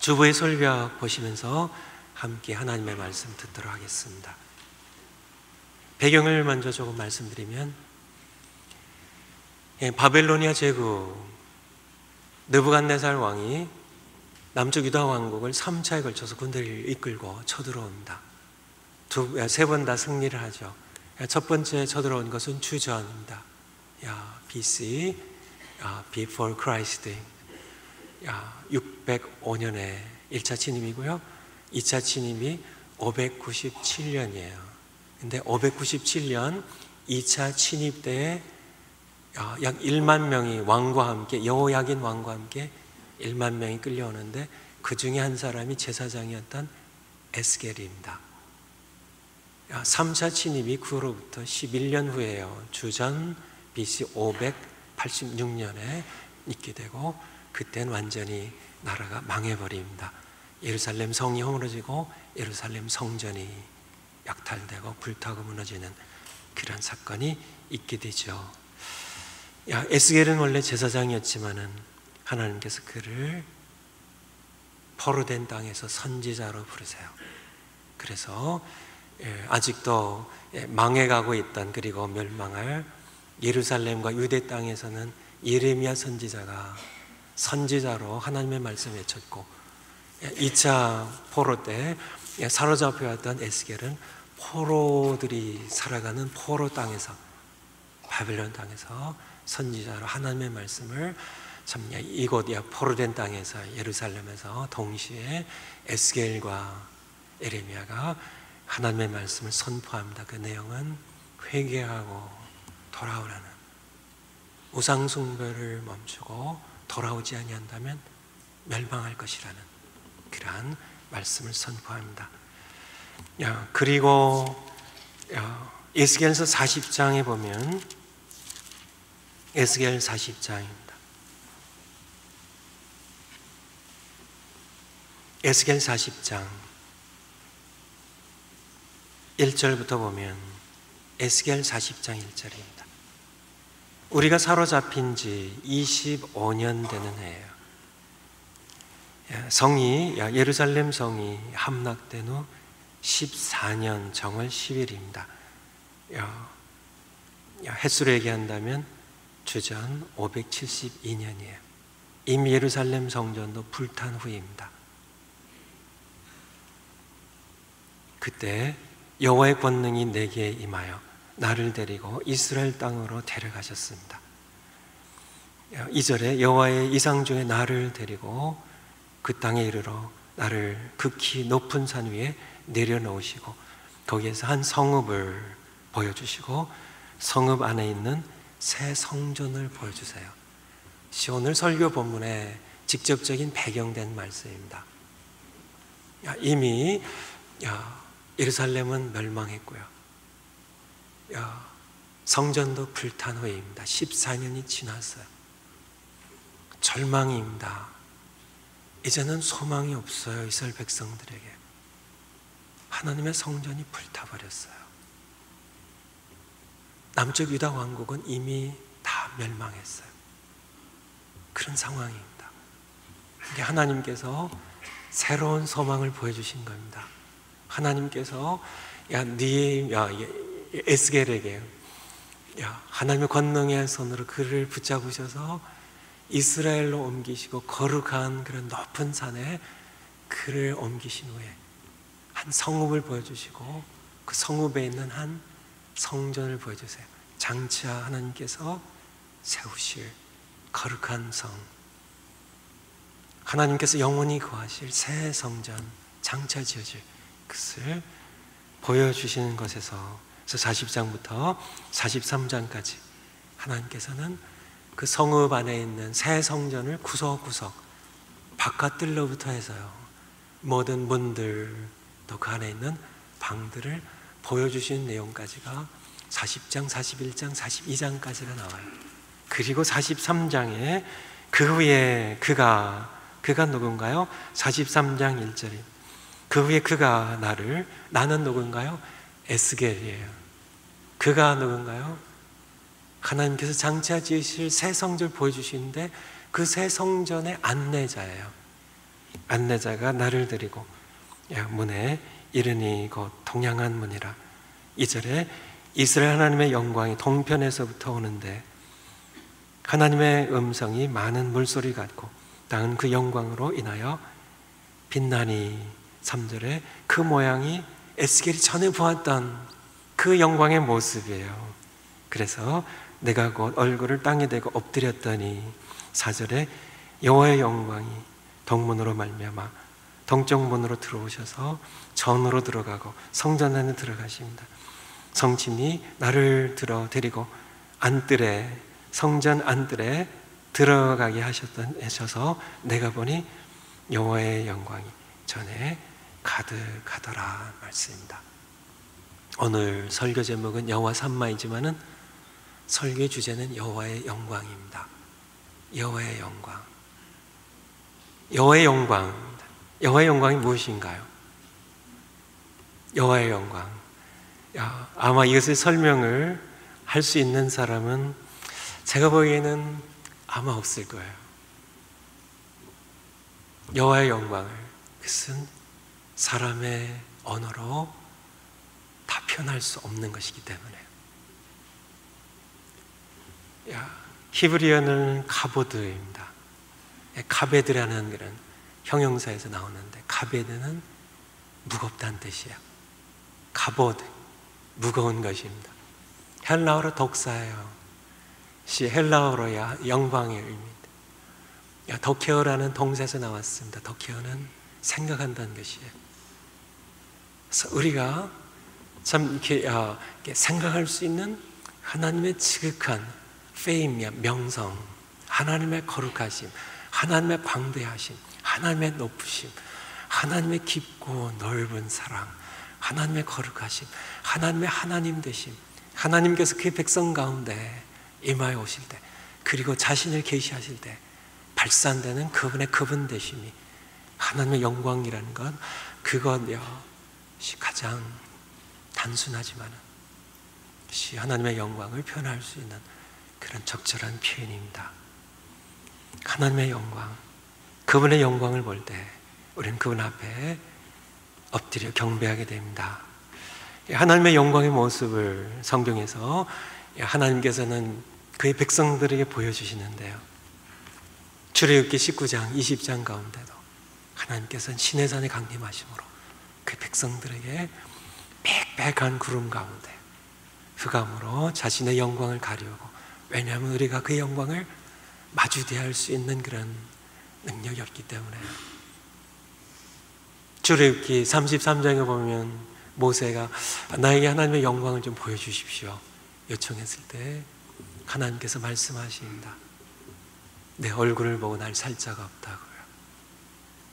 주보의 설교 보시면서 함께 하나님의 말씀 듣도록 하겠습니다. 배경을 먼저 조금 말씀드리면, 바벨로니아 제국 느부갓네살 왕이 남쪽 유다 왕국을 3차에 걸쳐서 군대를 이끌고 쳐들어옵니다. 세 번 다 승리를 하죠. 첫 번째 쳐들어온 것은 주전입니다. BC, Before Christ, 605년에 1차 침입이고요. 2차 침입이 597년이에요. 근데 597년 2차 침입 때에 약 1만 명이 왕과 함께, 여호야긴 왕과 함께 1만 명이 끌려오는데, 그 중에 한 사람이 제사장이었던 에스겔입니다. 3차 침입이 그 후로부터 11년 후에요. 주전 BC 586년에 있게 되고, 그때는 완전히 나라가 망해버립니다. 예루살렘 성이 허물어지고 예루살렘 성전이 약탈되고 불타고 무너지는 그런 사건이 있게 되죠. 에스겔은 원래 제사장이었지만은 하나님께서 그를 포로된 땅에서 선지자로 부르세요. 그래서 아직도 망해가고 있던, 그리고 멸망할 예루살렘과 유대 땅에서는 예레미야 선지자가 선지자로 하나님의 말씀을 외쳤고, 2차 포로 때 사로잡혀왔던 에스겔은 포로들이 살아가는 포로 땅에서, 바벨론 땅에서 선지자로 하나님의 말씀을 이곳 포로된 땅에서, 예루살렘에서 동시에 에스겔과 예레미야가 하나님의 말씀을 선포합니다. 그 내용은 회개하고 돌아오라는, 우상 숭배를 멈추고 돌아오지 아니한다면 멸망할 것이라는 그러한 말씀을 선포합니다. 그리고 에스겔서 40장에 보면, 에스겔 40장입니다. 에스겔 40장 1절부터 보면, 에스겔 40장 1절입니다. 우리가 사로잡힌 지 25년 되는 해예요. 성이, 예루살렘 성이 함락된 후 14년 정월 10일입니다. 횟수로 얘기한다면 주전 572년이에요. 이미 예루살렘 성전도 불탄 후입니다. 그때 여호와의 권능이 내게 임하여 나를 데리고 이스라엘 땅으로 데려가셨습니다. 2절에 여호와의 이상 중에 나를 데리고 그 땅에 이르러 나를 극히 높은 산 위에 내려놓으시고, 거기에서 한 성읍을 보여주시고 성읍 안에 있는 새 성전을 보여주세요. 오늘 설교 본문의 직접적인 배경된 말씀입니다. 이미 예루살렘은 멸망했고요. 성전도 불탄 후입니다. 14년이 지났어요. 절망입니다. 이제는 소망이 없어요. 이스라엘 백성들에게. 하나님의 성전이 불타버렸어요. 남쪽 유다 왕국은 이미 다 멸망했어요. 그런 상황입니다. 근데 하나님께서 새로운 소망을 보여주신 겁니다. 하나님께서 에스겔에게 하나님의 권능의 손으로 그를 붙잡으셔서 이스라엘로 옮기시고 거룩한 그런 높은 산에 그를 옮기신 후에 한 성읍을 보여주시고, 그 성읍에 있는 한 성전을 보여주세요. 장차 하나님께서 세우실 거룩한 성, 하나님께서 영원히 거하실 새 성전, 장차 지어질 것을 보여주시는 것에서 40장부터 43장까지 하나님께서는 그 성읍 안에 있는 새 성전을 구석구석, 바깥들로부터 해서요, 모든 문들, 또 그 안에 있는 방들을 보여주시는 내용까지가 40장, 41장, 42장까지가 나와요. 그리고 43장에 그 후에 그가 누군가요? 43장 1절에 그 후에 그가 나는 누군가요? 에스겔이에요. 그가 누군가요? 하나님께서 장차 지으실 새 성전을 보여주시는데 그 새 성전의 안내자예요. 안내자가 나를 데리고 문에 이르니 곧 동양한 문이라. 2절에 이스라엘 하나님의 영광이 동편에서부터 오는데 하나님의 음성이 많은 물소리 같고 땅은 그 영광으로 인하여 빛나니. 3절에 그 모양이 에스겔이 전에 보았던 그 영광의 모습이에요. 그래서 내가 곧 얼굴을 땅에 대고 엎드렸더니. 4절에 여호와의 영광이 동문으로 말미암아 동쪽 문으로 들어오셔서 전으로 들어가고 성전 안에 들어가십니다. 성침이 나를 데리고 안뜰에, 성전 안뜰에 들어가게 하셔서 내가 보니 여호와의 영광이 전에 가득하더라 말씀입니다. 오늘 설교 제목은 여호와 삼마이지만은 설교의 주제는 여호와의 영광입니다. 여호와의 영광. 여호와의 영광입니다. 여호와의 영광이 무엇인가요? 여호와의 영광. 아마 이것을 설명을 할 수 있는 사람은 제가 보기에는 아마 없을 거예요. 여호와의 영광을, 그것은 사람의 언어로 다 표현할 수 없는 것이기 때문에. 히브리어는 카보드입니다. 카베드라는 그런 형용사에서 나오는데, 카베드는 무겁다는 뜻이에요. 카보드, 무거운 것입니다. 헬라어로 독사예요. 헬라어로야 영광의 의미입니다. 도케어라는 동사에서 나왔습니다. 도케어는 생각한다는 것이에요. 그래서 우리가 참 이렇게 생각할 수 있는 하나님의 지극한 페임이야, 명성, 하나님의 거룩하심, 하나님의 광대하심, 하나님의 높으심, 하나님의 깊고 넓은 사랑, 하나님의 거룩하심, 하나님의 하나님 되심, 하나님께서 그의 백성 가운데 임하여 오실 때, 그리고 자신을 계시하실 때 발산되는 그분의 그분 되심이 하나님의 영광이라는 것, 그것이 가장 단순하지만 하나님의 영광을 표현할 수 있는 그런 적절한 표현입니다. 하나님의 영광, 그분의 영광을 볼 때 우리는 그분 앞에 엎드려 경배하게 됩니다. 하나님의 영광의 모습을 성경에서 하나님께서는 그의 백성들에게 보여주시는데요, 출애굽기 19장, 20장 가운데도 하나님께서는 시내산에 강림하심으로 그 백성들에게 빽빽한 구름 가운데 흑암으로 자신의 영광을 가리우고, 왜냐하면 우리가 그 영광을 마주대할 수 있는 그런 능력이 없기 때문에. 출애굽기 33장에 보면 모세가 나에게 하나님의 영광을 좀 보여주십시오 요청했을 때 하나님께서 말씀하십니다. 내 얼굴을 보고 날 살 자가 없다고요.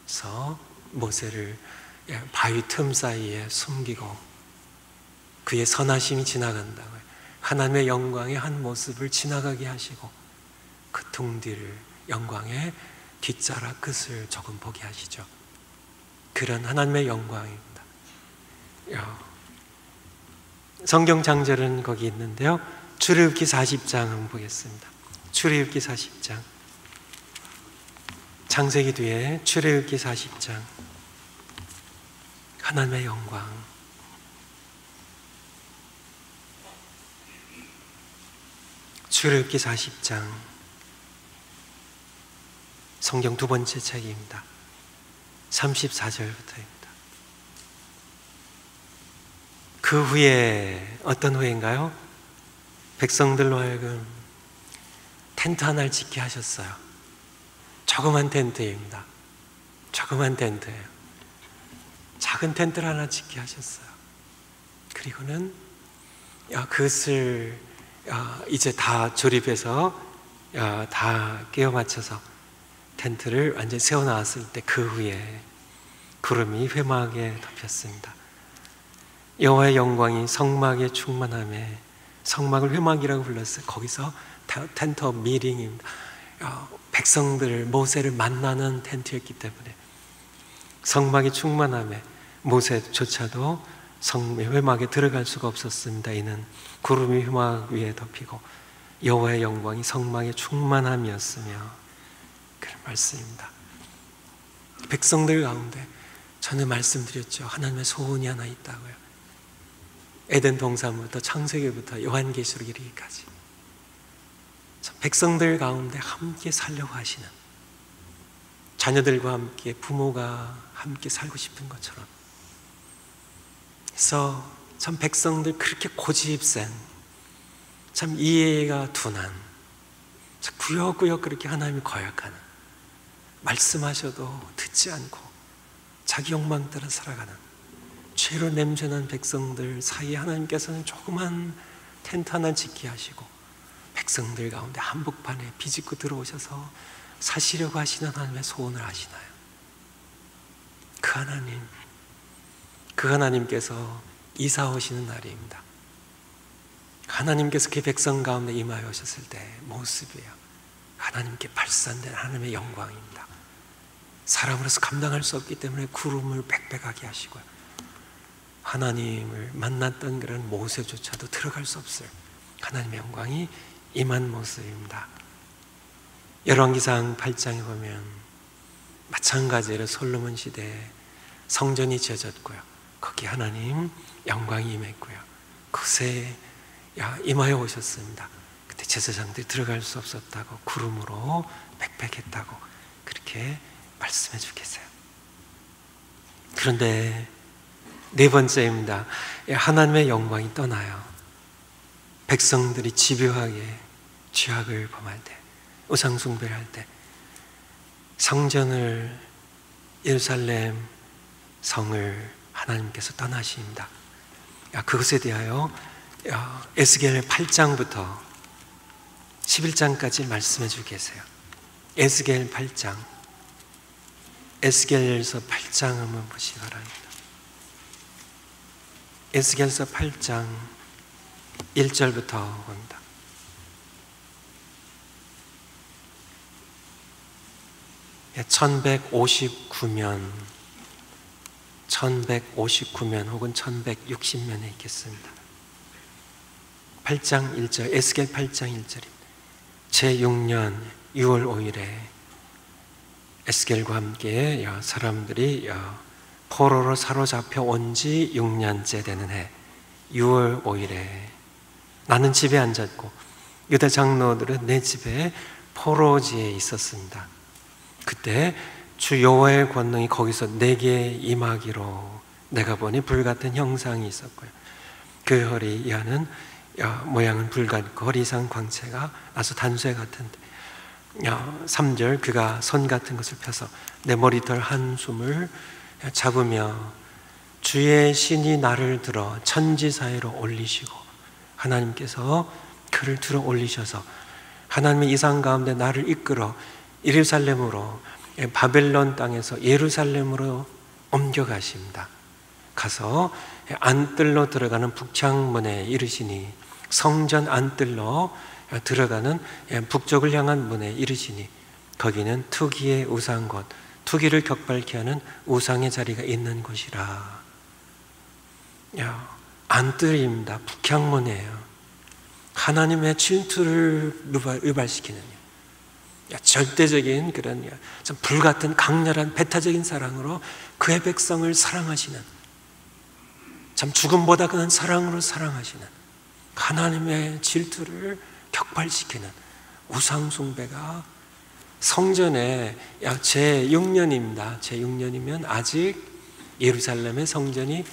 그래서 모세를 바위 틈 사이에 숨기고 그의 선하심이 지나간다고요. 하나님의 영광의 한 모습을 지나가게 하시고 그 등 뒤를, 영광의 뒷자락 끝을 조금 보게 하시죠. 그런 하나님의 영광입니다. 성경 장절은 거기 있는데요, 출애굽기 40장 한번 보겠습니다. 출애굽기 40장, 창세기 뒤에 출애굽기 40장, 하나님의 영광. 출애굽기 40장, 성경 두 번째 책입니다. 34절부터입니다. 그 후에, 어떤 후에인가요? 백성들로 하여금 텐트 하나를 짓게 하셨어요. 조그만 텐트입니다. 조그만 텐트예요. 작은 텐트를 하나 짓게 하셨어요. 그리고는 그것을 이제 다 조립해서 다 끼워 맞춰서 텐트를 완전히 세워놨을 때 그 후에 구름이 회막에 덮였습니다. 여호와의 영광이 성막에 충만함에, 성막을 회막이라고 불렀어요. 거기서 텐트 오브 미팅입니다. 백성들, 모세를 만나는 텐트였기 때문에 성막이 충만함에 모세조차도 회막에 들어갈 수가 없었습니다. 이는 구름이 회막 위에 덮이고 여호와의 영광이 성막에 충만함이었으며, 그런 말씀입니다. 백성들 가운데 저는 말씀드렸죠. 하나님의 소원이 하나 있다고요. 에덴 동산부터 창세기부터 요한계시록 이르기까지 백성들 가운데 함께 살려고 하시는, 자녀들과 함께 부모가 함께 살고 싶은 것처럼, 그래서 참 백성들 그렇게 고집센, 참 이해가 둔한, 참 구역구역 그렇게 하나님이 거역하는, 말씀하셔도 듣지 않고 자기 욕망 따라 살아가는 죄로 냄새난 백성들 사이에 하나님께서는 조그만 텐트 하나 짓게 하시고 백성들 가운데 한복판에 비집고 들어오셔서 사시려고 하시는 하나님의 소원을 아시나요? 그 하나님께서 이사 오시는 날입니다. 하나님께서 그 백성 가운데 임하여 오셨을 때 모습이에요. 하나님께 발산된 하나님의 영광입니다. 사람으로서 감당할 수 없기 때문에 구름을 빽빽하게 하시고요, 하나님을 만났던 그런 모세조차도 들어갈 수 없을 하나님의 영광이 임한 모습입니다. 열왕기상 8장에 보면 마찬가지로 솔로몬 시대에 성전이 지어졌고요, 거기 하나님 영광이 임했고요, 그곳에 임하여 오셨습니다. 그때 제사장들이 들어갈 수 없었다고 구름으로 빽빽했다고 그렇게 말씀해 주겠어요. 그런데 네 번째입니다. 하나님의 영광이 떠나요. 백성들이 집요하게 죄악을 범할 때, 우상 숭배를 할 때, 성전을, 예루살렘 성을 하나님께서 떠나십니다. 그것에 대하여 에스겔 8장부터 11장까지 말씀해 주고 계세요. 에스겔 8장, 에스겔서 8장 한번 보시기 바랍니다. 에스겔서 8장 1절부터 봅니다. 예, 1159년 혹은 1160년에 있겠습니다. 8장 1절, 에스겔 8장 1절입니다. 제6년 6월 5일에 에스겔과 함께 사람들이 포로로 사로잡혀 온 지 6년째 되는 해 6월 5일에 나는 집에 앉았고 유다 장로들은 내 집에 포로지에 있었습니다. 그때 주 여호와의 권능이 거기서 내게 임하기로 내가 보니 불같은 형상이 있었고요, 그 허리 이하는 모양은 불같고 허리 이상 광채가 나서 단쇠 같은데 3절 그가 손 같은 것을 펴서 내 머리털 한숨을 잡으며 주의 신이 나를 들어 천지 사이로 올리시고, 하나님께서 그를 들어 올리셔서 하나님의 이상 가운데 나를 이끌어 예루살렘으로, 바벨론 땅에서 예루살렘으로 옮겨가십니다. 가서 안뜰로 들어가는 북창문에 이르시니, 성전 안뜰로 들어가는 북쪽을 향한 문에 이르시니 거기는 투기의 우상곳, 투기를 격발케 하는 우상의 자리가 있는 곳이라. 안뜰입니다. 북향문이에요. 하나님의 질투를 유발시키는 절대적인 그런 좀 불같은 강렬한 배타적인 사랑으로 그의 백성을 사랑하시는, 참 죽음보다 큰 사랑으로 사랑하시는, 하나님의 질투를 격발시키는 우상 숭배가 성전에 제6년입니다. 제6년이면 아직 예루살렘의 성전이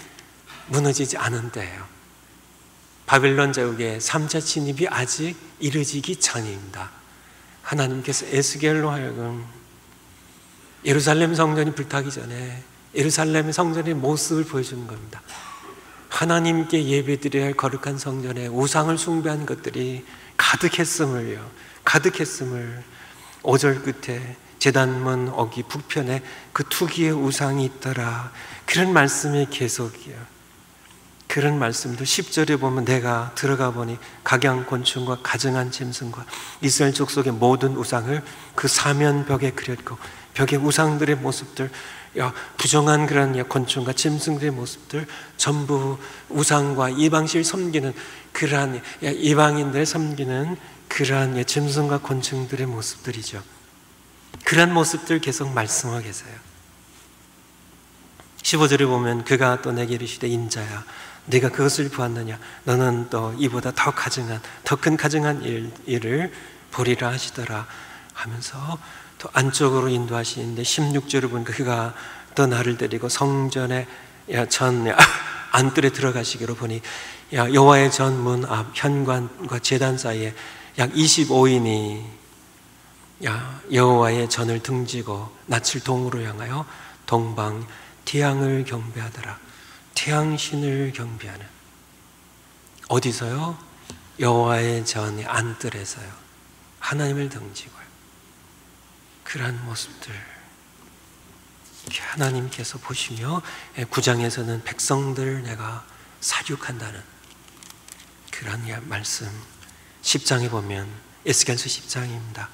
무너지지 않은 때예요. 바벨론 제국의 3차 침입이 아직 이루어지기 전입니다. 하나님께서 에스겔로 하여금 예루살렘 성전이 불타기 전에 예루살렘 성전의 모습을 보여주는 겁니다. 하나님께 예배드려야 할 거룩한 성전에 우상을 숭배한 것들이 가득했음을 5절 끝에 제단문 어기 북편에 그 투기의 우상이 있더라, 그런 말씀이 계속이에요. 그런 말씀도 10절에 보면 내가 들어가 보니 각양곤충과 가증한 짐승과 이스라엘 족속의 모든 우상을 그 사면벽에 그렸고, 벽의 우상들의 모습들, 부정한 그런 곤충과 짐승들의 모습들 전부 우상과 이방신을 섬기는 그러한 이방인들 섬기는 그러한 짐승과 곤충들의 모습들이죠. 그러한 모습들 계속 말씀하고 계세요. 15절에 보면 그가 또 내게 이르시되 인자야 네가 그것을 보았느냐 너는 또 이보다 더 큰 가증한 일을 보리라 하시더라 하면서 또 안쪽으로 인도하시는데 16절에 보니까 그가 또 나를 데리고 성전의 전 안뜰에 들어가시기로 보니 여호와의 전 문 앞 현관과 제단 사이에 약 25인이 여호와의 전을 등지고 낯을 동으로 향하여 동방 태양을 경배하더라. 태양신을 경배하는, 어디서요? 여호와의 전의 안뜰에서요. 하나님을 등지고요. 그러한 모습들 하나님께서 보시며 9장에서는 백성들을 내가 사육한다는 그러한 말씀, 10장에 보면 에스겔서 10장입니다.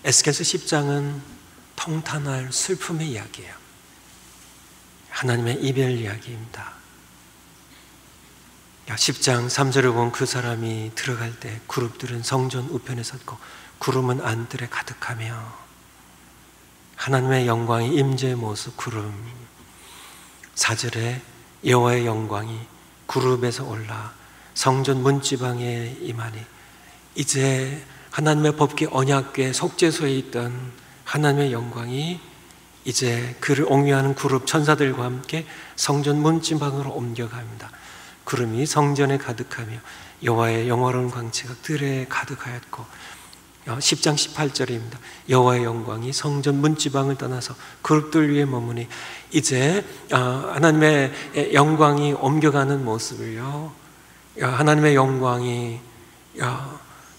에스겔서 10장은 통탄할 슬픔의 이야기예요. 하나님의 이별 이야기입니다. 10장 3절을 보면 그 사람이 들어갈 때 그룹들은 성전 우편에 섰고 구름은 안뜰에 가득하며, 하나님의 영광이 임재의 모습 구름. 4절에 여호와의 영광이 구름에서 올라 성전 문지방에 임하니, 이제 하나님의 법궤 언약궤 속죄소에 있던 하나님의 영광이 이제 그를 옹유하는 그룹 천사들과 함께 성전 문지방으로 옮겨갑니다. 구름이 성전에 가득하며 여호와의 영화로운 광채가 들에 가득하였고, 10장 18절입니다. 여호와의 영광이 성전 문지방을 떠나서 그룹들 위에 머무니, 이제 하나님의 영광이 옮겨가는 모습을요, 하나님의 영광이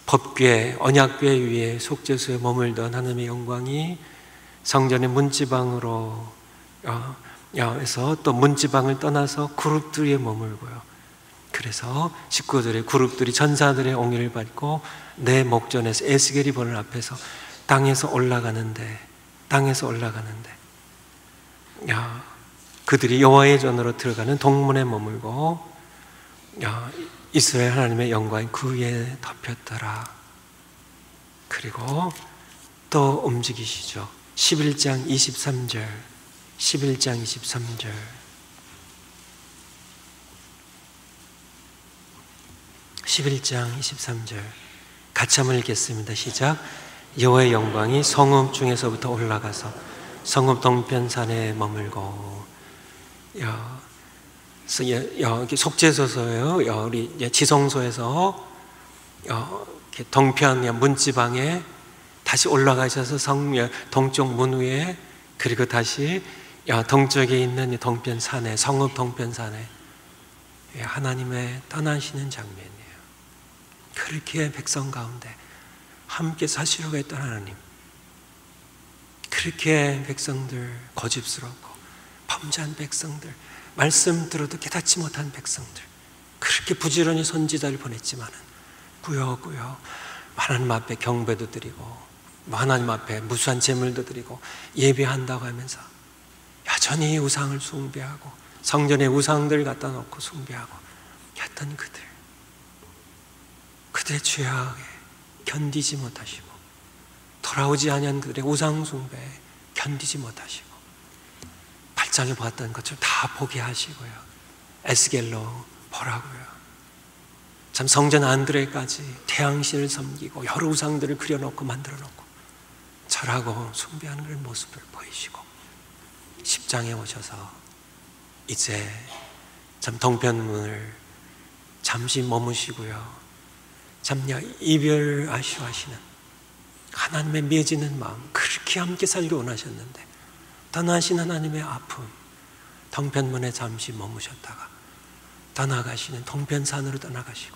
법궤 언약궤 위에 속죄소에 머물던 하나님의 영광이 성전의 문지방으로 해서 또 문지방을 떠나서 그룹들 위에 머물고요. 그래서 19절에 그룹들이 천사들의 옹의를 받고 내 목전에서 에스겔이 보는 앞에서 땅에서 올라가는데 그들이 여호와의 전으로 들어가는 동문에 머물고 이스라엘 하나님의 영광이 그 위에 덮였더라. 그리고 또 움직이시죠. 11장 23절 11장 23절 같이 한번 읽겠습니다. 시작. 여호와의 영광이 성읍 중에서부터 올라가서 성읍 동편산에 머물고, 속죄소서요, 우리 지성소에서 동편 문지방에 다시 올라가셔서 동쪽 문 위에, 그리고 다시 동쪽에 있는 동편산에, 성읍 동편산에 하나님의 떠나시는 장면이에요. 그렇게 백성 가운데 함께 사시려고 했던 하나님, 그렇게 백성들, 고집스럽고 범죄한 백성들, 말씀 들어도 깨닫지 못한 백성들, 그렇게 부지런히 선지자를 보냈지만은 꾸역꾸역 하나님 앞에 경배도 드리고 하나님 앞에 무수한 제물도 드리고 예배한다고 하면서 여전히 우상을 숭배하고 성전에 우상들 갖다 놓고 숭배하고 했던 그들의 죄악에 견디지 못하시고, 돌아오지 아니한 그들의 우상 숭배에 견디지 못하시고, 8장에 보았던 것처럼 다 보게 하시고요, 에스겔로 보라고요. 참 성전 안드레까지 태양신을 섬기고 여러 우상들을 그려놓고 만들어놓고 절하고 숭배하는 그런 모습을 보이시고, 10장에 오셔서 이제 참 동편문을 잠시 머무시고요, 참 이별 아쉬워하시는 하나님의 맺어지는 마음, 그렇게 함께 살기 원하셨는데 떠나신 하나님의 아픔, 동편문에 잠시 머무셨다가 떠나가시는 동편산으로 떠나가시고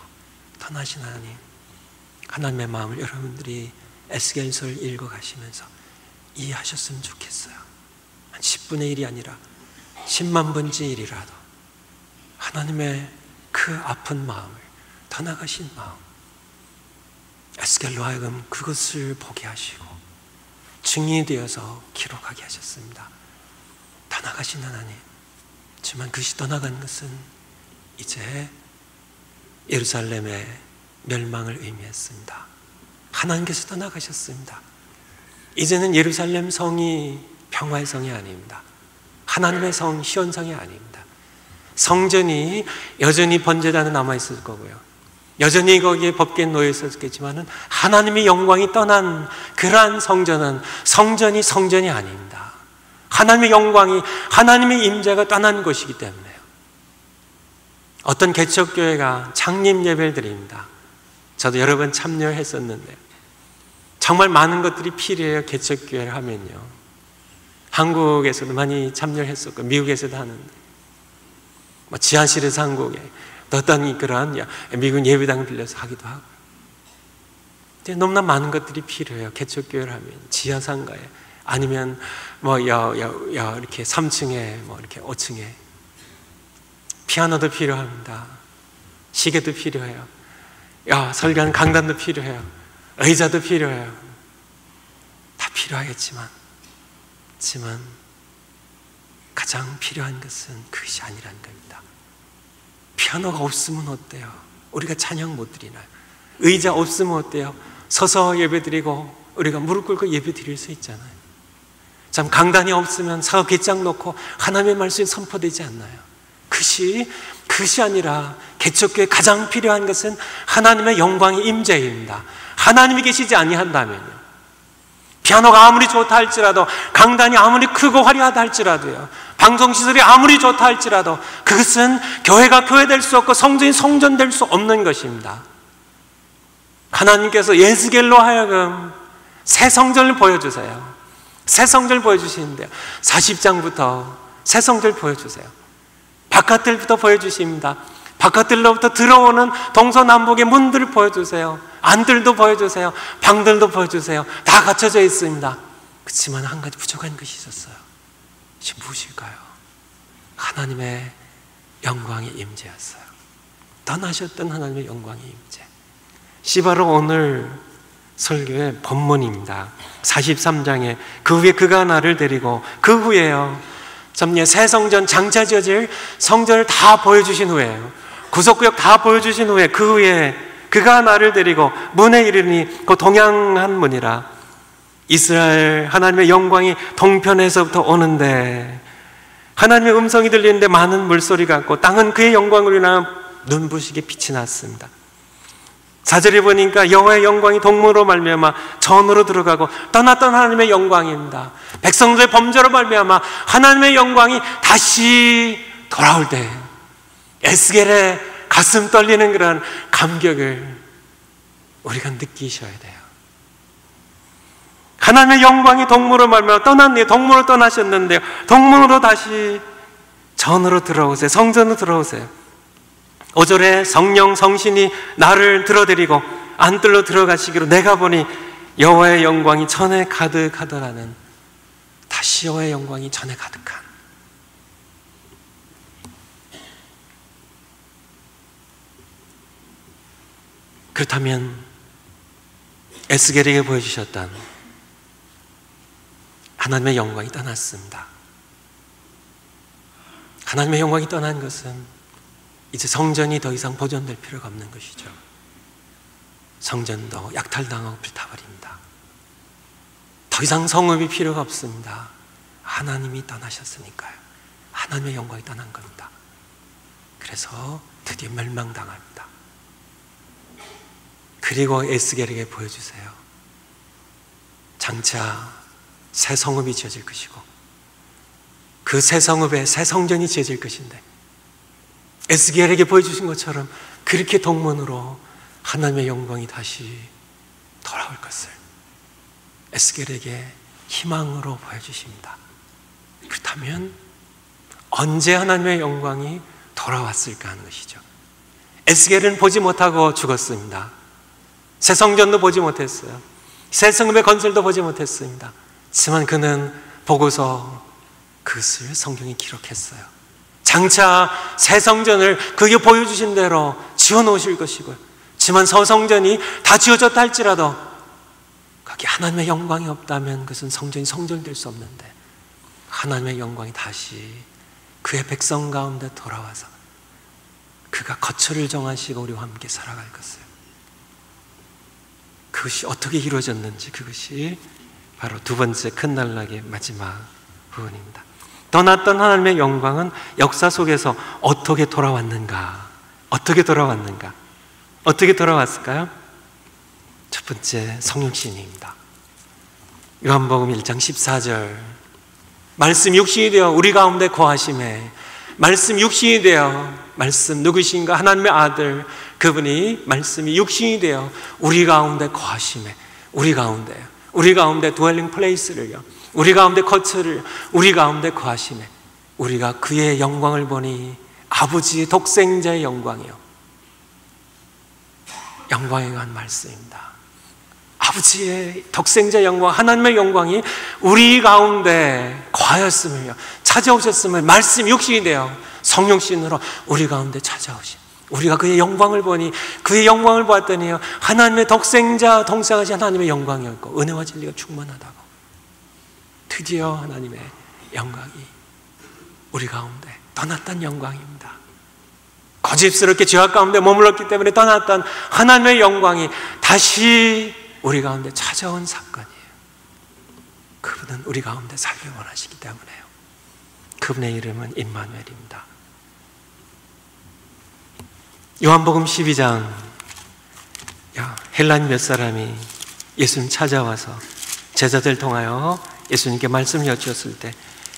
떠나신 하나님의 마음을 여러분들이 에스겔서를 읽어가시면서 이해하셨으면 좋겠어요. 한 10분의 1이 아니라 10만 분의 1이라도 하나님의 그 아픈 마음을, 떠나가신 마음, 에스겔로 하여금 그것을 보게 하시고 증인이 되어서 기록하게 하셨습니다. 떠나가신 하나님, 하지만 그것이 떠나간 것은 이제 예루살렘의 멸망을 의미했습니다. 하나님께서 떠나가셨습니다. 이제는 예루살렘 성이 평화의 성이 아닙니다. 하나님의 시온성이 아닙니다. 성전이 여전히 번제단에 남아있을 거고요, 여전히 거기에 법궤에 놓여 있었겠지만은 하나님의 영광이 떠난 그러한 성전은 성전이 아닙니다. 하나님의 영광이, 하나님의 임재가 떠난 곳이기 때문에요. 어떤 개척교회가 창립 예배를 드립니다. 저도 여러 번 참여했었는데 정말 많은 것들이 필요해요. 개척교회를 하면요. 한국에서도 많이 참여를 했었고 미국에서도 하는데, 지하실에서 한국에 어떤 그러한 미국 예배당을 빌려서 하기도 하고, 너무나 많은 것들이 필요해요. 개척교회를 하면 지하 상가에, 아니면 이렇게 3층에 이렇게 5층에 피아노도 필요합니다. 시계도 필요해요. 설교하는 강단도 필요해요. 의자도 필요해요. 다 필요하겠지만 가장 필요한 것은 그것이 아니라는 겁니다. 피아노가 없으면 어때요? 우리가 찬양 못 드리나요? 의자 없으면 어때요? 서서 예배드리고 우리가 무릎 꿇고 예배드릴 수 있잖아요. 참 강단이 없으면 사과 깃장 놓고 하나님의 말씀이 선포되지 않나요? 그것이 아니라 개척교회 가장 필요한 것은 하나님의 영광의 임재입니다. 하나님이 계시지 아니한다면요, 피아노가 아무리 좋다 할지라도, 강단이 아무리 크고 화려하다 할지라도요, 방송시설이 아무리 좋다 할지라도 그것은 교회가 교회 될 수 없고 성전이 성전 될 수 없는 것입니다. 하나님께서 예스겔로 하여금 새 성전을 보여주세요. 새 성전을 보여주시는데요, 40장부터 새 성전을 보여주세요. 바깥들부터 보여주십니다. 바깥들로부터 들어오는 동서남북의 문들을 보여주세요. 안들도 보여주세요. 방들도 보여주세요. 다 갖춰져 있습니다. 그렇지만 한 가지 부족한 것이 있었어요. 그것이 무엇일까요? 하나님의 영광의 임재였어요. 떠나셨던 하나님의 영광의 임재. 바로 오늘 설교의 본문입니다. 43장에 그 후에 그가 나를 데리고, 그 후에요, 새 성전 장차 지어질 성전을 다 보여주신 후에요, 구속구역 다 보여주신 후에 그 후에 그가 나를 데리고 문에 이르니 그 동양한 문이라. 이스라엘 하나님의 영광이 동편에서부터 오는데 하나님의 음성이 들리는데 많은 물소리 같고 땅은 그의 영광으로 인하여 눈부시게 빛이 났습니다. 4절에 보니까 여호와의 영광이 동무로 말미암아 전으로 들어가고 떠났던 하나님의 영광입니다. 백성들의 범죄로 말미암아 하나님의 영광이 다시 돌아올 때 에스겔의 가슴 떨리는 그런 감격을 우리가 느끼셔야 돼요. 하나님의 영광이 동무로 말미암아 떠났네요. 동무로 떠나셨는데요, 동무로 다시 전으로 들어오세요. 성전으로 들어오세요. 5절에 성령 성신이 나를 들어드리고 안뜰로 들어가시기로 내가 보니 여호와의 영광이 전에 가득하더라는, 다시 여호와의 영광이 전에 가득한. 그렇다면 에스겔에게 보여주셨던 하나님의 영광이 떠났습니다. 하나님의 영광이 떠난 것은 이제 성전이 더 이상 보존될 필요가 없는 것이죠. 성전도 약탈당하고 불타버립니다. 더 이상 성읍이 필요가 없습니다. 하나님이 떠나셨으니까요. 하나님의 영광이 떠난 겁니다. 그래서 드디어 멸망당합니다. 그리고 에스겔에게 보여주세요. 장차 새 성읍이 지어질 것이고 그 새 성읍에 새 성전이 지어질 것인데, 에스겔에게 보여주신 것처럼 그렇게 동문으로 하나님의 영광이 다시 돌아올 것을 에스겔에게 희망으로 보여주십니다. 그렇다면 언제 하나님의 영광이 돌아왔을까 하는 것이죠. 에스겔은 보지 못하고 죽었습니다. 새 성전도 보지 못했어요. 새 성읍의 건설도 보지 못했습니다. 하지만 그는 보고서 그것을 성경에 기록했어요. 장차 새 성전을 그게 보여주신 대로 지어놓으실 것이고요, 하지만 서성전이 다 지어졌다 할지라도 거기 하나님의 영광이 없다면 그것은 성전이 성전될 수 없는데, 하나님의 영광이 다시 그의 백성 가운데 돌아와서 그가 거처를 정하시고 우리와 함께 살아갈 것을, 그것이 어떻게 이루어졌는지, 그것이 바로 두 번째 큰 날락의 마지막 부분입니다. 더 낫던 하나님의 영광은 역사 속에서 어떻게 돌아왔는가? 어떻게 돌아왔는가? 어떻게 돌아왔을까요? 첫 번째, 성령신입니다. 요한복음 1장 14절, 말씀 육신이 되어 우리 가운데 거하심에, 말씀 육신이 되어, 말씀 누구신가? 하나님의 아들, 그분이 말씀이 육신이 되어 우리 가운데 거하심에, 우리 가운데 드웰링 플레이스를요, 우리 가운데 거처를, 우리 가운데 거하심에, 우리가 그의 영광을 보니 아버지의 독생자의 영광이요, 영광에 관한 말씀입니다. 아버지의 독생자 영광, 하나님의 영광이 우리 가운데 거하였음을요, 찾아오셨음을, 말씀 육신이 되어 성령신으로 우리 가운데 찾아오신, 우리가 그의 영광을 보니, 그의 영광을 보았더니요, 하나님의 독생자 동생하신 하나님의 영광이었고 은혜와 진리가 충만하다고. 드디어 하나님의 영광이 우리 가운데 떠났던 영광입니다. 거짓스럽게 죄악 가운데 머물렀기 때문에 떠났던 하나님의 영광이 다시 우리 가운데 찾아온 사건이에요. 그분은 우리 가운데 살기 원하시기 때문에요. 그분의 이름은 임마누엘입니다. 요한복음 12장, 헬라인 몇 사람이 예수님 찾아와서 제자들 통하여 예수님께 말씀을 여쭈었을 때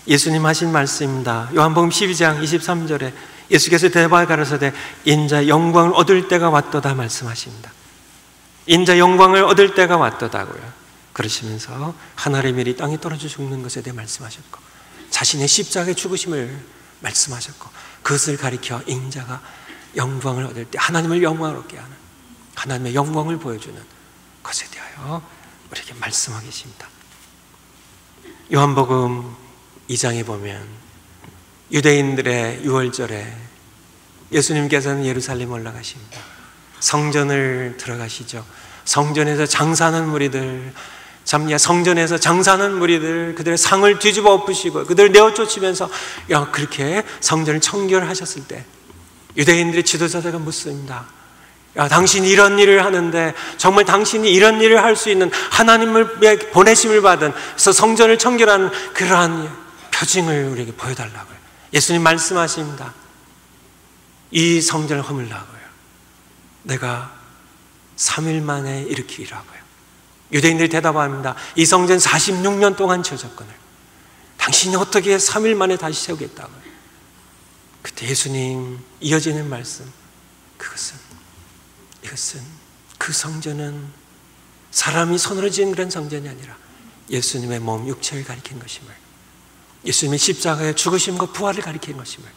예수님 하신 말씀입니다. 요한복음 12장 23절에 예수께서 대답하여 가라사대 인자 영광을 얻을 때가 왔도다 말씀하십니다. 인자 영광을 얻을 때가 왔도다고요. 그러시면서 하늘의 별이 땅에 떨어져 죽는 것에 대해 말씀하셨고, 자신의 십자가의 죽으심을 말씀하셨고, 그것을 가리켜 인자가 영광을 얻을 때 하나님을 영광을 얻게 하는, 하나님의 영광을 보여주는 것에 대하여 우리에게 말씀하고 계십니다. 요한복음 2장에 보면 유대인들의 유월절에 예수님께서는 예루살렘 올라가십니다. 성전을 들어가시죠. 성전에서 장사하는 무리들, 성전에서 장사하는 무리들, 그들의 상을 뒤집어 엎으시고 그들을 내어쫓으면서 그렇게 성전을 청결하셨을 때 유대인들의 지도자들가 묻습니다. 당신이 이런 일을 하는데 정말 당신이 이런 일을 할 수 있는 하나님의 보내심을 받은, 그래서 성전을 청결하는 그러한 표징을 우리에게 보여달라고요. 예수님 말씀하십니다. 이 성전을 허물라고요. 내가 3일 만에 일으키리라고요. 유대인들이 대답합니다. 이 성전 46년 동안 지어졌거늘 당신이 어떻게 3일 만에 다시 세우겠다고요. 그때 예수님 이어지는 말씀, 이것은 그 성전은 사람이 손으로 지은 그런 성전이 아니라 예수님의 몸 육체를 가리킨 것임을, 예수님의 십자가의 죽으심과 부활을 가리킨 것임을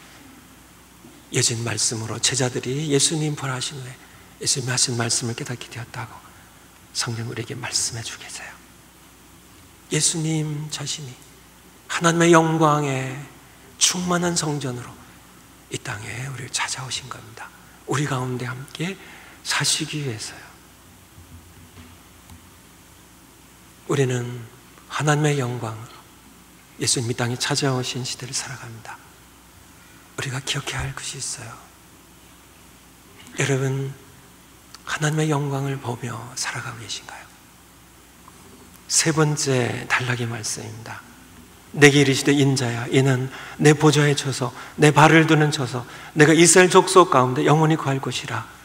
이어진 말씀으로 제자들이 예수님 부활하신 후에 예수님이 하신 말씀을 깨닫게 되었다고 성경 우리에게 말씀해 주고 계세요. 예수님 자신이 하나님의 영광에 충만한 성전으로 이 땅에 우리를 찾아오신 겁니다. 우리 가운데 함께 사시기 위해서요. 우리는 하나님의 영광으로 예수님이 땅에 찾아오신 시대를 살아갑니다. 우리가 기억해야 할 것이 있어요. 여러분, 하나님의 영광을 보며 살아가고 계신가요? 세 번째 단락의 말씀입니다. 내게 이르시되 인자야, 이는 내 보좌에 쳐서 내 발을 두는 쳐서 내가 이스라엘 족속 가운데 영원히 거할 곳이라.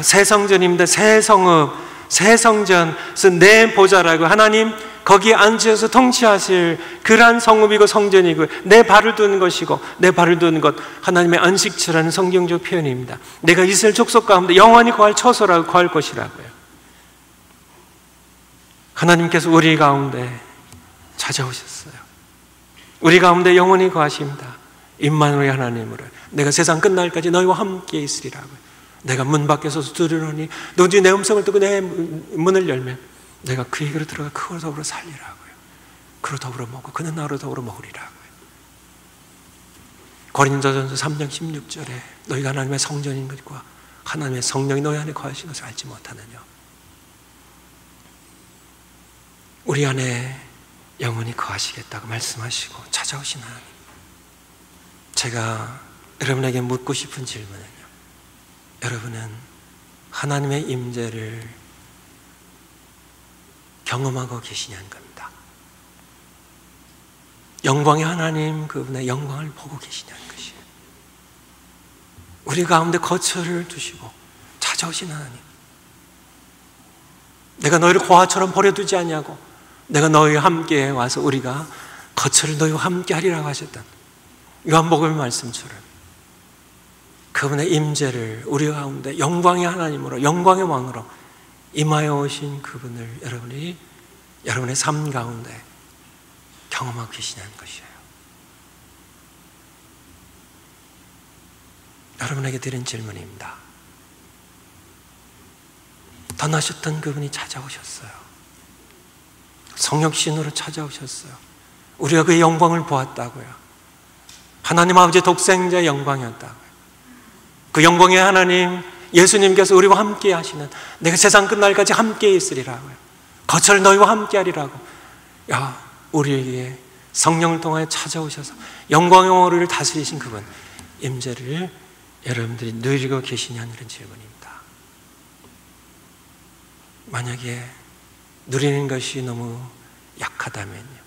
새 성전입니다. 새 성읍, 새 성전, 내 보좌라고 하나님 거기에 앉으셔서 통치하실 그러한 성읍이고 성전이고 내 발을 두는 것이고, 내 발을 두는 것 하나님의 안식처라는 성경적 표현입니다. 내가 이스라엘 족속 가운데 영원히 거할 처소라고 거할 것이라고요. 하나님께서 우리 가운데 찾아오셨어요. 우리 가운데 영원히 거하십니다. 임마누엘 하나님으로 내가 세상 끝날까지 너희와 함께 있으리라고요. 내가 문 밖에 서서 두드리노니 너희 내 음성을 듣고 내 문을 열면 내가 그에게로 들어가 그로 더불어 살리라고요. 그로 더불어 먹고 그는 나로 더불어 먹으리라고요. 고린도전서 3장 16절에 너희가 하나님의 성전인 것과 하나님의 성령이 너희 안에 거하신 것을 알지 못하느냐. 우리 안에 영원히 거하시겠다고 말씀하시고 찾아오신 하나님, 제가 여러분에게 묻고 싶은 질문은요, 여러분은 하나님의 임재를 경험하고 계시냐는 겁니다. 영광의 하나님, 그분의 영광을 보고 계시냐는 것이에요. 우리 가운데 거처를 두시고 찾아오신 하나님, 내가 너희를 고아처럼 버려두지 않냐고, 내가 너희와 함께 와서 우리가 거처를 너희와 함께 하리라고 하셨던 요한복음의 말씀처럼 그분의 임재를 우리 가운데 영광의 하나님으로, 영광의 왕으로 임하여 오신 그분을 여러분이 여러분의 삶 가운데 경험하고 계시냐는 것이에요. 여러분에게 드린 질문입니다. 떠나셨던 그분이 찾아오셨어요. 성육신으로 찾아오셨어요. 우리가 그의 영광을 보았다고요. 하나님 아버지의 독생자의 영광이었다고요. 그 영광의 하나님 예수님께서 우리와 함께 하시는, 내가 세상 끝날까지 함께 있으리라고요. 거처를 너희와 함께 하리라고. 우리에게 성령을 통하여 찾아오셔서 영광의 왕을 다스리신 그분 임재를 여러분들이 누리고 계시냐는 그런 질문입니다. 만약에 누리는 것이 너무 약하다면요,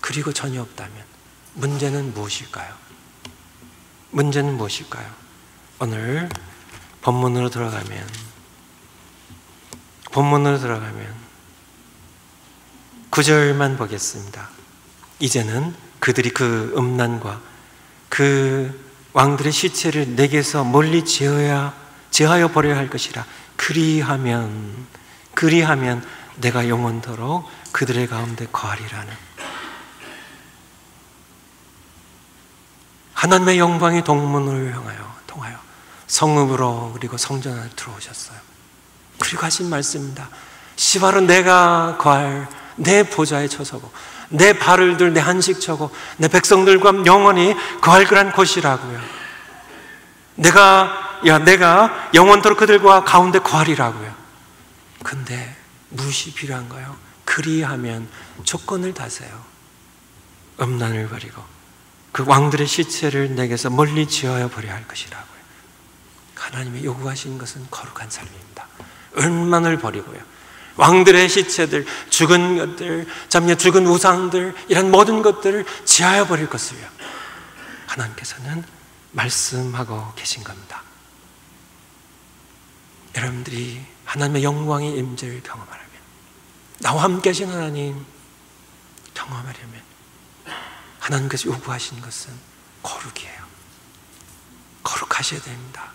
그리고 전혀 없다면 문제는 무엇일까요? 문제는 무엇일까요? 오늘 본문으로 들어가면 9절만 보겠습니다. 이제는 그들이 그 음란과 그 왕들의 시체를 내게서 멀리 제하여 버려야 할 것이라. 그리하면 내가 영원토록 그들의 가운데 거하리라는, 하나님의 영광의 동문을 통하여 성읍으로 그리고 성전 안에 들어오셨어요. 그리고 하신 말씀입니다. 시바로 내가 거할 내 보좌에 처서고 내 발을 들 내 한식처고 내 백성들과 영원히 거할 그런 곳이라고요. 내가 영원토록 그들과 가운데 거하리라고요. 근데 무엇이 필요한가요? 그리하면 조건을 다세요. 음란을 버리고 그 왕들의 시체를 내게서 멀리 지어야 버려야 할 것이라고요. 하나님이 요구하신 것은 거룩한 삶입니다. 음란을 버리고요, 왕들의 시체들, 죽은 것들, 죽은 우상들, 이런 모든 것들을 지하여 버릴 것을요 하나님께서는 말씀하고 계신 겁니다. 여러분들이 하나님의 영광의 임재를 경험하려면, 나와 함께 하신 하나님 경험하려면 하나님께서 요구하신 것은 거룩이에요. 거룩하셔야 됩니다.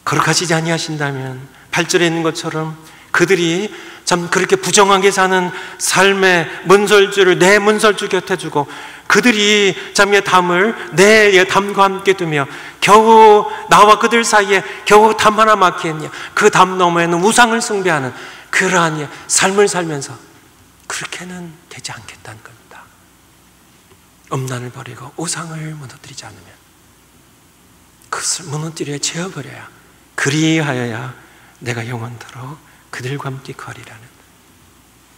거룩하시지 아니하신다면 8절에 있는 것처럼 그들이 참 그렇게 부정하게 사는 삶의 문설주를 내 문설주 곁에 두고 그들이 잠의 담을 내 담과 함께 두며 겨우 나와 그들 사이에 겨우 담 하나 막히겠냐, 그 담 너머에는 우상을 숭배하는 그러한 삶을 살면서 그렇게는 되지 않겠다는 겁니다. 음란을 버리고 우상을 무너뜨리지 않으면, 그것을 무너뜨려야, 제어버려야, 그리하여야 내가 영원토록 그들과 함께 거리라는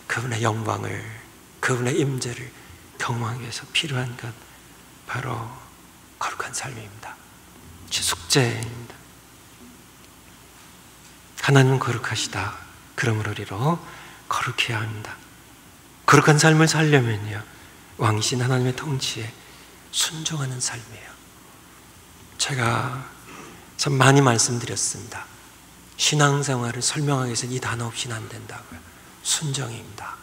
그분의 영광을, 그분의 임재를 경험하기 위해서 필요한 것, 바로 거룩한 삶입니다. 제 숙제입니다. 하나님은 거룩하시다. 그러므로 우리로 거룩해야 합니다. 거룩한 삶을 살려면요, 왕이신 하나님의 통치에 순종하는 삶이에요. 제가 참 많이 말씀드렸습니다. 신앙생활을 설명하기 위해서는 이 단어 없이는 안 된다고요. 순종입니다.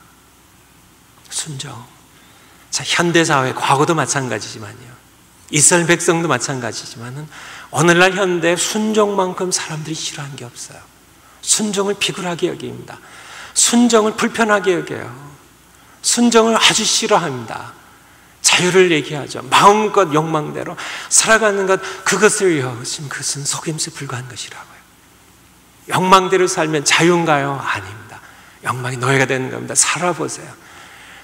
순종. 자, 현대사회, 과거도 마찬가지지만요, 이스라엘 백성도 마찬가지지만은 오늘날 현대 순종만큼 사람들이 싫어하는 게 없어요. 순종을 비굴하게 여깁니다. 순종을 불편하게 여겨요. 순종을 아주 싫어합니다. 자유를 얘기하죠. 마음껏 욕망대로 살아가는 것, 그것은 속임수에 불과한 것이라고요. 욕망대로 살면 자유인가요? 아닙니다. 욕망이 노예가 되는 겁니다. 살아보세요.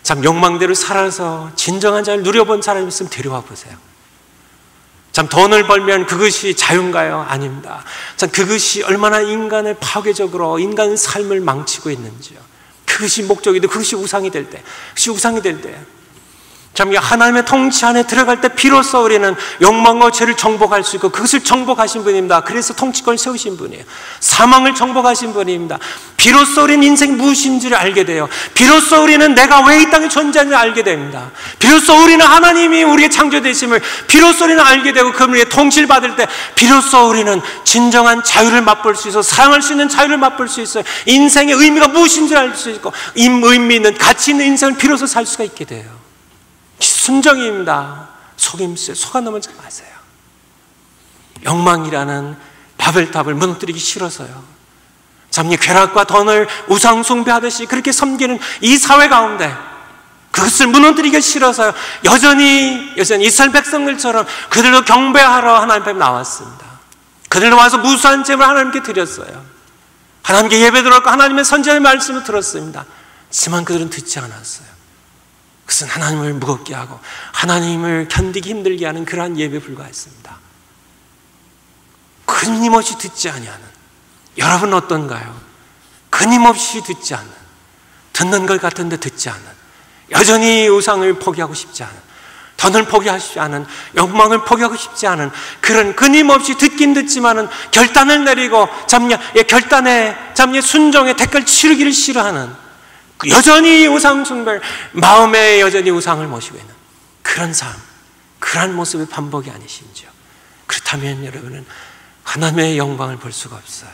참 욕망대로 살아서 진정한 자유를 누려본 사람이 있으면 데려와 보세요. 참 돈을 벌면 그것이 자유인가요? 아닙니다. 참 그것이 얼마나 인간을 파괴적으로 인간 삶을 망치고 있는지요. 그것이 목적이고 그것이 우상이 될 때, 참 하나님의 통치 안에 들어갈 때 비로소 우리는 욕망과 죄를 정복할 수 있고, 그것을 정복하신 분입니다. 그래서 통치권을 세우신 분이에요. 사망을 정복하신 분입니다. 비로소 우리는 인생이 무엇인지를 알게 돼요. 비로소 우리는 내가 왜 이 땅에 존재하는지 알게 됩니다. 비로소 우리는 하나님이 우리의 창조되심을 비로소 우리는 알게 되고, 그분의 통치를 받을 때 비로소 우리는 진정한 자유를 맛볼 수 있어, 사랑할 수 있는 자유를 맛볼 수 있어요. 인생의 의미가 무엇인지를 알 수 있고, 의미 있는 가치 있는 인생을 비로소 살 수가 있게 돼요. 순정입니다. 속임수에 속아 넘어지 마세요. 욕망이라는 바벨탑을 무너뜨리기 싫어서요. 참 쾌락과 돈을 우상 숭배하듯이 그렇게 섬기는 이 사회 가운데 그것을 무너뜨리기 싫어서요. 여전히 이스라엘 백성들처럼 그들도 경배하러 하나님 앞에 나왔습니다. 그들도 와서 무수한 제물을 하나님께 드렸어요. 하나님께 예배 드렸고 하나님의 선지자의 말씀을 들었습니다. 하지만 그들은 듣지 않았어요. 그것은 하나님을 무겁게 하고 하나님을 견디기 힘들게 하는 그러한 예배에 불과했습니다. 끊임없이 듣지 아니하는, 여러분 어떤가요? 끊임없이 듣지 않는, 듣는 것 같은데 듣지 않는, 여전히 우상을 포기하고 싶지 않은, 돈을 포기하지 않은, 욕망을 포기하고 싶지 않은, 그런 끊임없이 듣긴 듣지만은 결단을 내리고 결단에 순종의 대가를 치르기를 싫어하는, 여전히 우상 숭배를, 마음에 여전히 우상을 모시고 있는 그런 삶, 그러한 모습의 반복이 아니신지요? 그렇다면 여러분은 하나님의 영광을 볼 수가 없어요.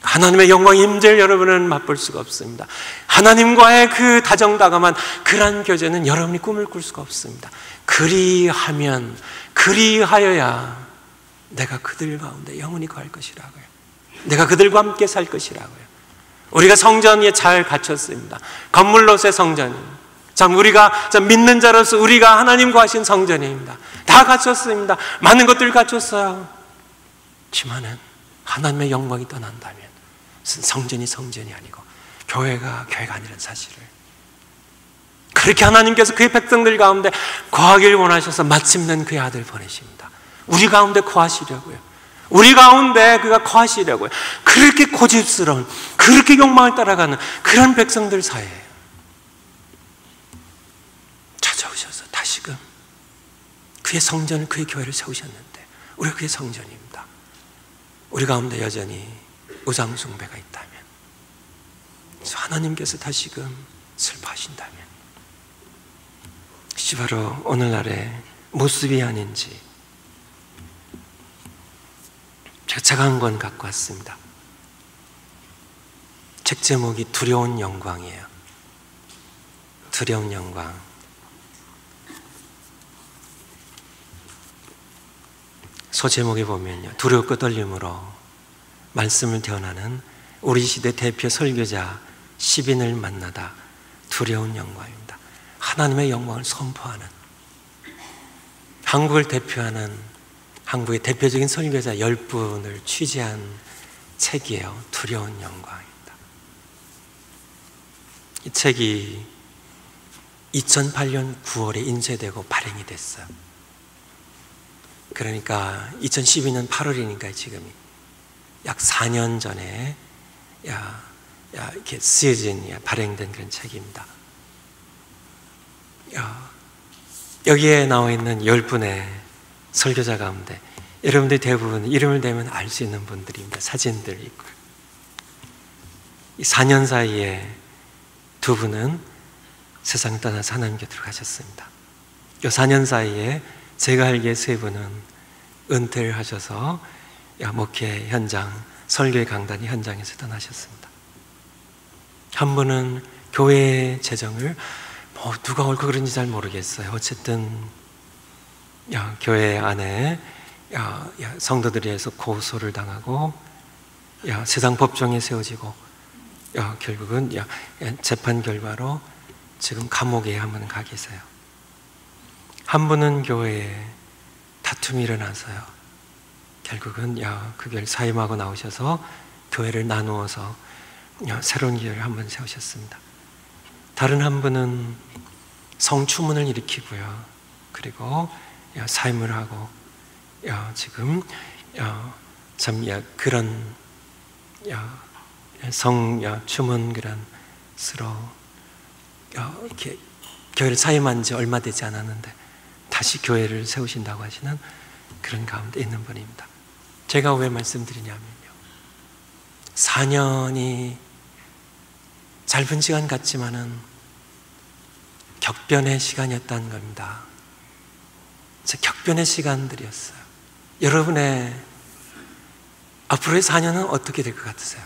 하나님의 영광의 임재를 여러분은 맛볼 수가 없습니다. 하나님과의 그 다정다감한 그러한 교제는 여러분이 꿈을 꿀 수가 없습니다. 그리하여야 내가 그들 가운데 영원히 거할 것이라고요. 내가 그들과 함께 살 것이라고요. 우리가 성전에 잘 갖췄습니다. 건물로서의 성전입니다. 우리가 믿는 자로서 우리가 하나님과 하신 성전입니다. 다 갖췄습니다. 많은 것들을 갖췄어요. 하지만은 하나님의 영광이 떠난다면 성전이 성전이 아니고 교회가 아니라는 사실을, 그렇게 하나님께서 그의 백성들 가운데 거하길 원하셔서 마침내 그의 아들 보내십니다. 우리 가운데 거하시려고요. 우리 가운데 그가 거하시려고요. 그렇게 고집스러운, 그렇게 욕망을 따라가는 그런 백성들 사이에 찾아오셔서 다시금 그의 성전을, 그의 교회를 세우셨는데 우리가 그의 성전입니다. 우리 가운데 여전히 우상 숭배가 있다면, 하나님께서 다시금 슬퍼하신다면, 이것이 바로 오늘날의 모습이 아닌지. 제가 책 한 권 갖고 왔습니다. 책 제목이 두려운 영광이에요. 두려운 영광. 소제목에 보면요, 두렵고 떨림으로 말씀을 대언하는 우리 시대 대표 설교자 시빈을 만나다 두려운 영광입니다. 하나님의 영광을 선포하는, 한국을 대표하는 한국의 대표적인 설교자 10분을 취재한 책이에요. 두려운 영광입니다. 이 책이 2008년 9월에 인쇄되고 발행이 됐어요. 그러니까 2012년 8월이니까 지금이 약 4년 전에 이렇게 쓰여진, 발행된 그런 책입니다. 여기에 나와 있는 10분의 설교자 가운데 여러분들이 대부분 이름을 대면 알 수 있는 분들입니다. 사진들 있고. 이 4년 사이에 두 분은 세상을 떠나서 하나님 곁으로 가셨습니다. 이 4년 사이에 제가 알기에 세 분은 은퇴를 하셔서 목회 현장, 설교의 강단이 현장에서 떠나셨습니다. 한 분은 교회 재정을 누가 옳고 그런지 잘 모르겠어요. 어쨌든 교회 안에 성도들에 의해서 고소를 당하고 세상 법정에 세워지고 결국은 재판 결과로 지금 감옥에 한 분은 가 계세요. 한 분은 교회에 다툼이 일어나서요, 결국은 그 교회를 사임하고 나오셔서 교회를 나누어서 새로운 교회를 한 번 세우셨습니다. 다른 한 분은 성추문을 일으키고요, 그리고 사임을 하고 지금 참 그런 성추문 그런 스러 이렇게 교회를 사임한 지 얼마 되지 않았는데 다시 교회를 세우신다고 하시는 그런 가운데 있는 분입니다. 제가 왜 말씀드리냐면요, 4년이 짧은 시간 같지만은 격변의 시간이었다는 겁니다. 격변의 시간들이었어요. 여러분의 앞으로의 4년은 어떻게 될 것 같으세요?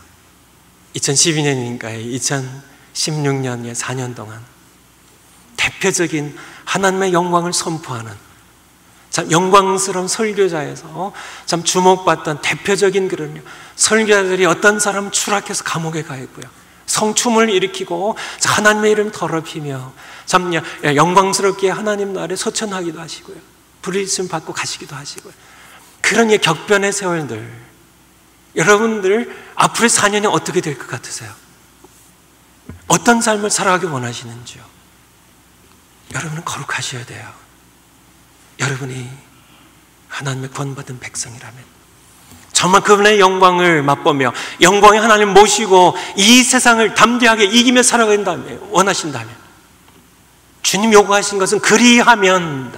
2012년인가요? 2016년에 4년 동안 대표적인 하나님의 영광을 선포하는 참 영광스러운 설교자에서 참 주목받던 대표적인 그런 설교자들이 어떤 사람은 추락해서 감옥에 가 있고요, 성춤을 일으키고 하나님의 이름 더럽히며 참 영광스럽게 하나님 나라에 소천하기도 하시고요, 부르심 받고 가시기도 하시고요. 그런 격변의 세월들, 여러분들 앞으로의 4년이 어떻게 될 것 같으세요? 어떤 삶을 살아가기 원하시는지요? 여러분은 거룩하셔야 돼요. 여러분이 하나님의 구원받은 백성이라면, 정말 그분의 영광을 맛보며 영광의 하나님 모시고 이 세상을 담대하게 이기며 살아간다면, 원하신다면, 주님 요구하신 것은 그리하면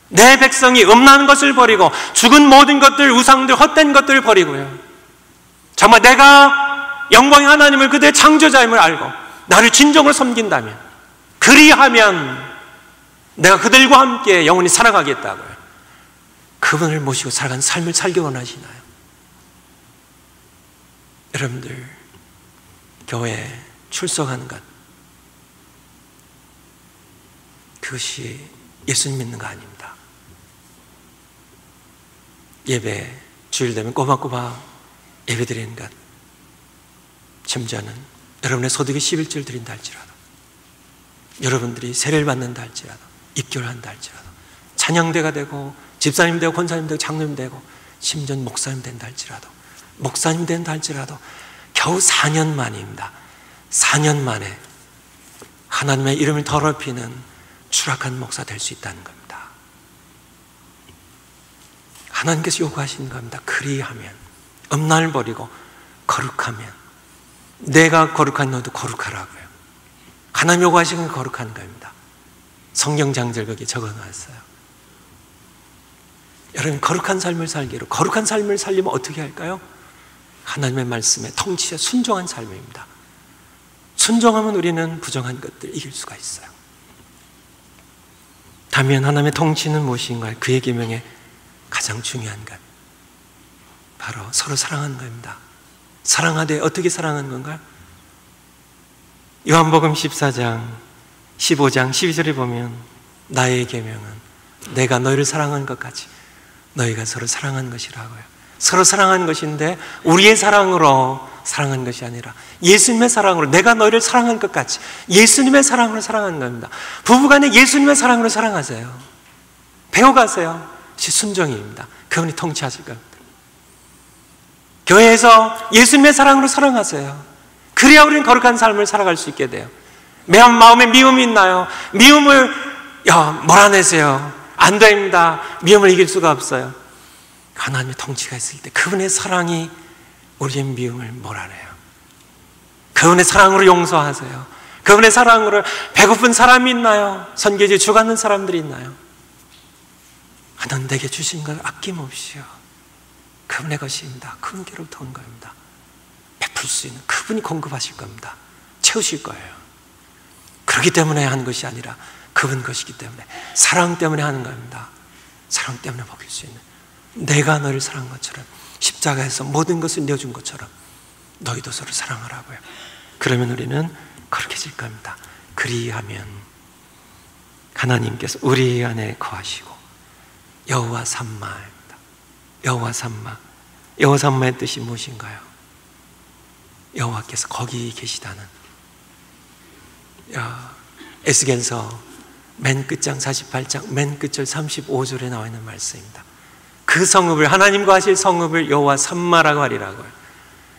내 백성이 음란한 것을 버리고 죽은 모든 것들, 우상들, 헛된 것들을 버리고요, 정말 내가 영광의 하나님을 그들의 창조자임을 알고 나를 진정으로 섬긴다면, 그리하면 내가 그들과 함께 영원히 살아가겠다고요. 그분을 모시고 살아가는 삶을 살기 원하시나요? 여러분들 교회에 출석하는 것, 그것이 예수님 믿는 거 아닙니다. 예배 주일 되면 꼬박꼬박 예배 드리는 것, 심지어는 여러분의 소득의 11조를 드린다 할지라도, 여러분들이 세례를 받는다 할지라도, 입교를 한다 할지라도, 찬양대가 되고 집사님 되고 권사님 되고 장로님 되고 심지어 목사님 된다 할지라도, 목사님 된다 할지라도 겨우 4년 만입니다. 4년 만에 하나님의 이름을 더럽히는 추락한 목사 될 수 있다는 겁니다. 하나님께서 요구하시는 겁니다. 그리하면, 음란을 버리고 거룩하면, 내가 거룩한 너도 거룩하라고요. 하나님 요구하시는 건 거룩한 겁니다. 성경 장절 거기에 적어놨어요. 여러분, 거룩한 삶을 살기로, 거룩한 삶을 살려면 어떻게 할까요? 하나님의 말씀에 통치에 순종한 삶입니다. 순종하면 우리는 부정한 것들을 이길 수가 있어요. 다면 하나님의 통치는 무엇인가요? 그의 계명에 가장 중요한 것, 바로 서로 사랑하는 겁니다. 사랑하되 어떻게 사랑하는 건가요? 요한복음 14장 15장 12절에 보면, 나의 계명은 내가 너희를 사랑한 것 같이 너희가 서로 사랑한 것이라고요. 서로 사랑한 것인데 우리의 사랑으로 사랑한 것이 아니라 예수님의 사랑으로, 내가 너희를 사랑한 것 같이 예수님의 사랑으로 사랑하는 겁니다. 부부간에 예수님의 사랑으로 사랑하세요. 배워가세요. 순종입니다. 그분이 통치하실 겁니다. 교회에서 예수님의 사랑으로 사랑하세요. 그래야 우리는 거룩한 삶을 살아갈 수 있게 돼요. 마음에 미움이 있나요? 미움을 몰아내세요. 안 됩니다. 미움을 이길 수가 없어요. 하나님의 통치가 있을 때 그분의 사랑이 우리의 미움을 몰아내요. 그분의 사랑으로 용서하세요. 그분의 사랑으로 배고픈 사람이 있나요? 선교지에 죽어가는 사람들이 있나요? 하나님 내게 주신 걸 아낌없이요, 그분의 것입니다. 그분께로부터 온 겁니다. 베풀 수 있는 그분이 공급하실 겁니다. 채우실 거예요. 그렇기 때문에 하는 것이 아니라 그분 것이기 때문에, 사랑 때문에 하는 겁니다. 사랑 때문에 먹일 수 있는, 내가 너를 사랑한 것처럼, 십자가에서 모든 것을 내어준 것처럼 너희도 서로 사랑하라고요. 그러면 우리는 거룩해질 겁니다. 그리하면 하나님께서 우리 안에 거하시고, 여호와 삼마입니다. 여호와 삼마, 여호와 삼마의 뜻이 무엇인가요? 여호와께서 거기 계시다는, 에스겔서 맨 끝장 48장 맨 끝절 35절에 나와 있는 말씀입니다. 그 성읍을, 하나님과 하실 성읍을 여호와 삼마라고 하리라고요.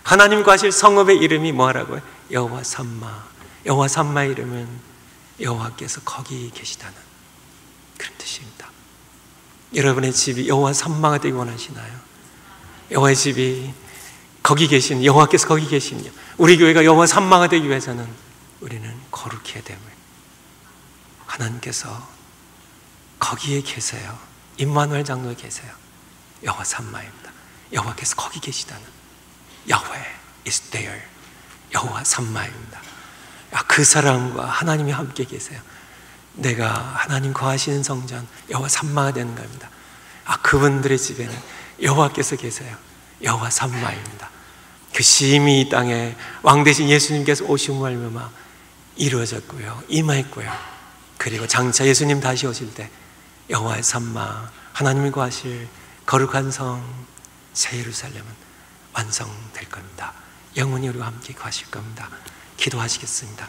하나님과 하실 성읍의 이름이 뭐라고요? 여호와 삼마. 여호와 삼마의 이름은 여호와께서 거기 계시다는 그런 뜻입니다. 여러분의 집이 여호와 삼마가 되기 원하시나요? 여호와의 집이 거기 계신, 여호와께서 거기 계시며, 우리 교회가 여호와 삼마가 되기 위해서는 우리는 거룩해야 됨을 하나님께서 거기에 계세요. 임마누엘 장로에 계세요. 여호와 삼마입니다. 여호와께서 거기 계시다는, Yahweh is there. 여호와 삼마입니다. 그 사람과 하나님이 함께 계세요. 내가 하나님 거하시는 성전 여호와 삼마가 되는 겁니다. 그분들의 집에는 여호와께서 계세요. 여호와 삼마입니다. 그 심히 이 땅에 왕 대신 예수님께서 오심을 말미암아 이루어졌고요, 임하였고요. 그리고 장차 예수님 다시 오실 때 여호와의 삼마, 하나님이 거하실 거룩한 성 새 예루살렘은 완성될 겁니다. 영원히 우리와 함께 거하실 겁니다. 기도하시겠습니다.